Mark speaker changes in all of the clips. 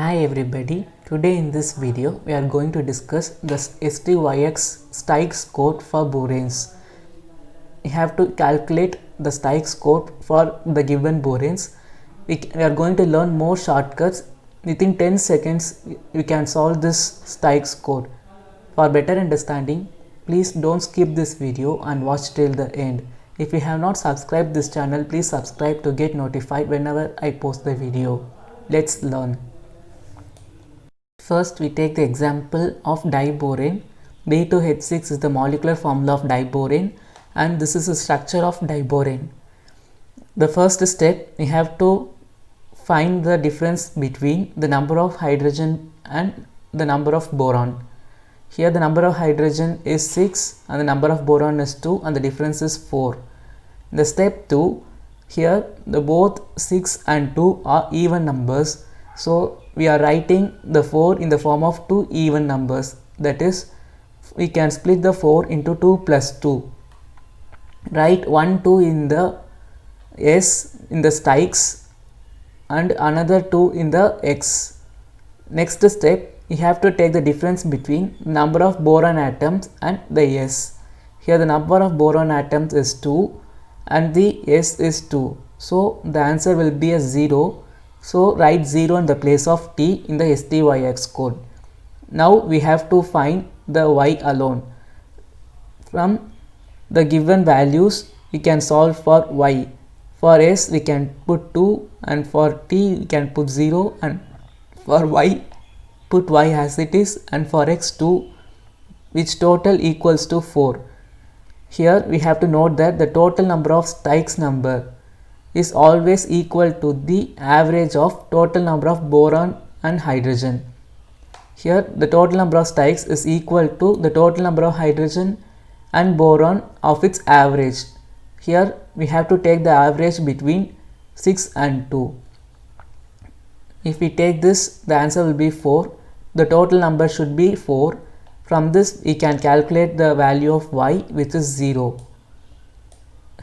Speaker 1: Hi everybody, today in this video we are going to discuss the STYX Stykes code for boranes. We have to calculate the Stykes code for the given boranes. We are going to learn more shortcuts. Within 10 seconds we can solve this Stykes code. For better understanding, please don't skip this video and watch till the end. If you have not subscribed this channel, please subscribe to get notified whenever I post the video. Let's learn. First, we take the example of diborane. B2H6 is the molecular formula of diborane and this is the structure of diborane. The first step, we have to find the difference between the number of hydrogen and the number of boron. Here the number of hydrogen is 6 and the number of boron is 2 and the difference is 4. The step 2, here the both 6 and 2 are even numbers. So we are writing the 4 in the form of two even numbers, that is we can split the 4 into 2 plus 2. Write 1 2 in the S in the Stykes and another 2 in the X. Next step, we have to take the difference between number of boron atoms and the S. Here the number of boron atoms is 2 and the S is 2. So the answer will be a 0. So write 0 in the place of T in the STYX code. Now we have to find the Y alone. From the given values we can solve for Y. For S we can put 2 and for T we can put 0 and for Y put Y as it is and for X 2, which total equals to 4. Here we have to note that the total number of Stykes number is always equal to the average of total number of boron and hydrogen. Here the total number of Stykes is equal to the total number of hydrogen and boron of its average. Here we have to take the average between 6 and 2. If we take this, the answer will be 4. The total number should be 4. From this we can calculate the value of Y, which is 0.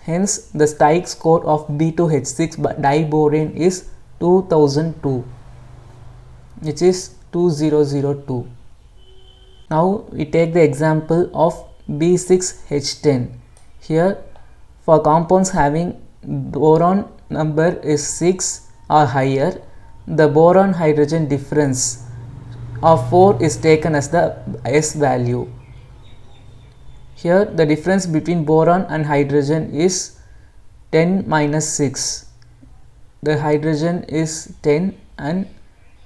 Speaker 1: Hence, the Stykes code of B2H6 diborane is 2002, which is 2002. Now, we take the example of B6H10. Here, for compounds having boron number is 6 or higher, the boron hydrogen difference of 4 is taken as the S value. Here the difference between boron and hydrogen is 10 minus 6. The hydrogen is 10 and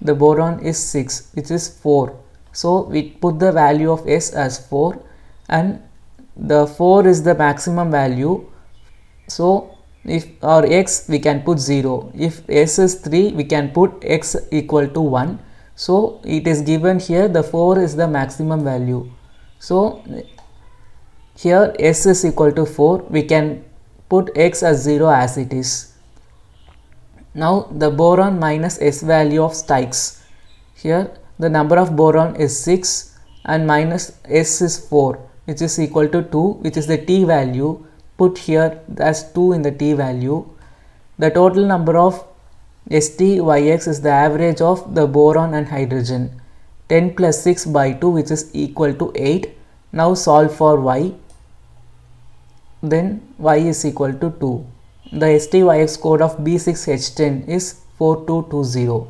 Speaker 1: the boron is 6, which is 4. So we put the value of S as 4 and the 4 is the maximum value. So if our X we can put 0. If S is 3 we can put X equal to 1. So it is given here the 4 is the maximum value. So here S is equal to 4, we can put X as 0 as it is. Now the boron minus S value of Stykes. Here the number of boron is 6 and minus S is 4, which is equal to 2, which is the T value. Put here as 2 in the T value. The total number of STYX is the average of the boron and hydrogen. 10 plus 6 by 2, which is equal to 8. Now solve for Y. Then Y is equal to 2. The STYX code of B6H10 is 4220.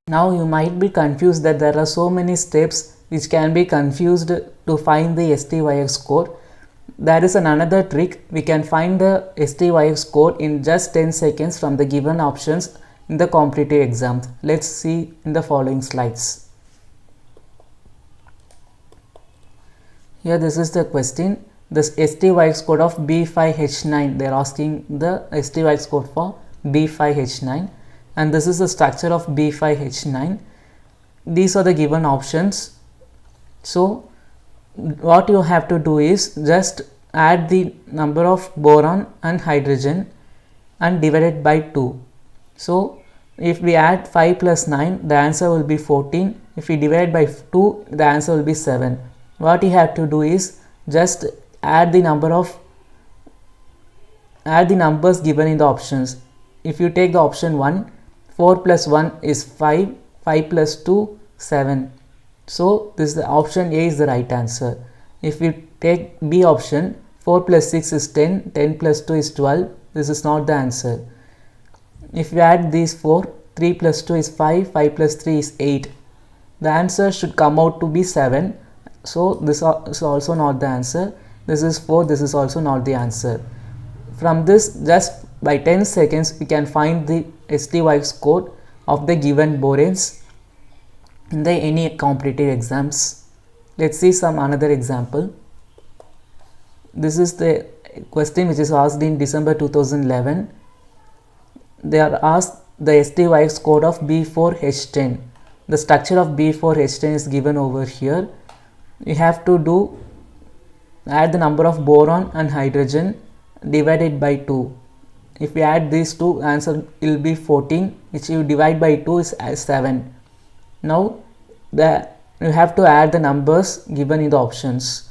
Speaker 1: Now you might be confused that there are so many steps which can be confused to find the STYX code. There is another trick. We can find the STYX code in just 10 seconds from the given options in the competitive exams. Let's see in the following slides. Here this is the question. This STYX code of B5H9, they are asking the STYX code for B5H9 and this is the structure of B5H9. These are the given options. So what you have to do is just add the number of boron and hydrogen and divide it by 2. So if we add 5 plus 9, the answer will be 14. If we divide by 2, the answer will be 7. What you have to do is just add the numbers given in the options. If you take the option 1, 4 plus 1 is 5, 5 plus 2, 7. So this is the option A is the right answer. If we take B option, 4 plus 6 is 10, 10 plus 2 is 12. This is not the answer. If we add these 4, 3 plus 2 is 5, 5 plus 3 is 8. The answer should come out to be 7. So this is also not the answer. This is 4, this is also not the answer. From this, just by 10 seconds, we can find the ST-wise code of the given boranes in the any competitive exams. Let's see some another example. This is the question which is asked in December 2011. They are asked the ST-wise code of B4H10. The structure of B4H10 is given over here. We have to add the number of boron and hydrogen divided by 2. If we add these two, answer will be 14, which you divide by 2 is 7. Now you have to add the numbers given in the options.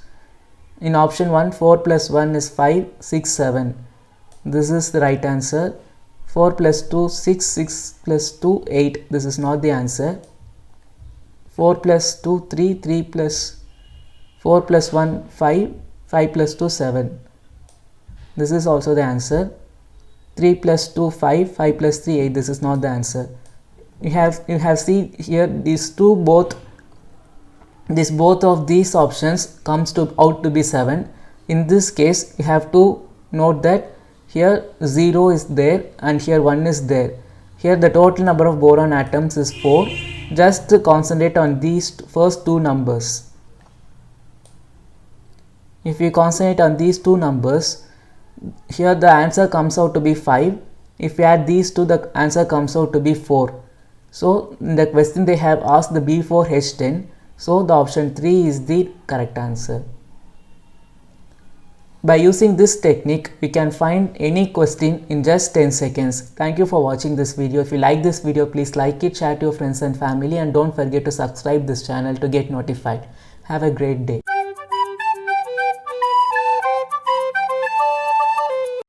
Speaker 1: In option 1, 4 plus 1 is 5, 6, 7. This is the right answer. 4 plus 2, 6, 6 plus 2, 8. This is not the answer. 4 plus 2, 3, 3 plus 4 plus 1, 5, 5 plus 2, 7. This is also the answer. 3 plus 2, 5, 5 plus 3, 8. This is not the answer. You have seen here both of these options comes out to be 7. In this case, you have to note that here 0 is there and here 1 is there. Here the total number of boron atoms is 4. Just concentrate on these first two numbers. If you concentrate on these two numbers, here the answer comes out to be 5. If you add these two, the answer comes out to be 4. So in the question they have asked the B4H10. So the option 3 is the correct answer. By using this technique, we can find any question in just 10 seconds. Thank you for watching this video. If you like this video, please like it, share to your friends and family, and don't forget to subscribe this channel to get notified. Have a great day.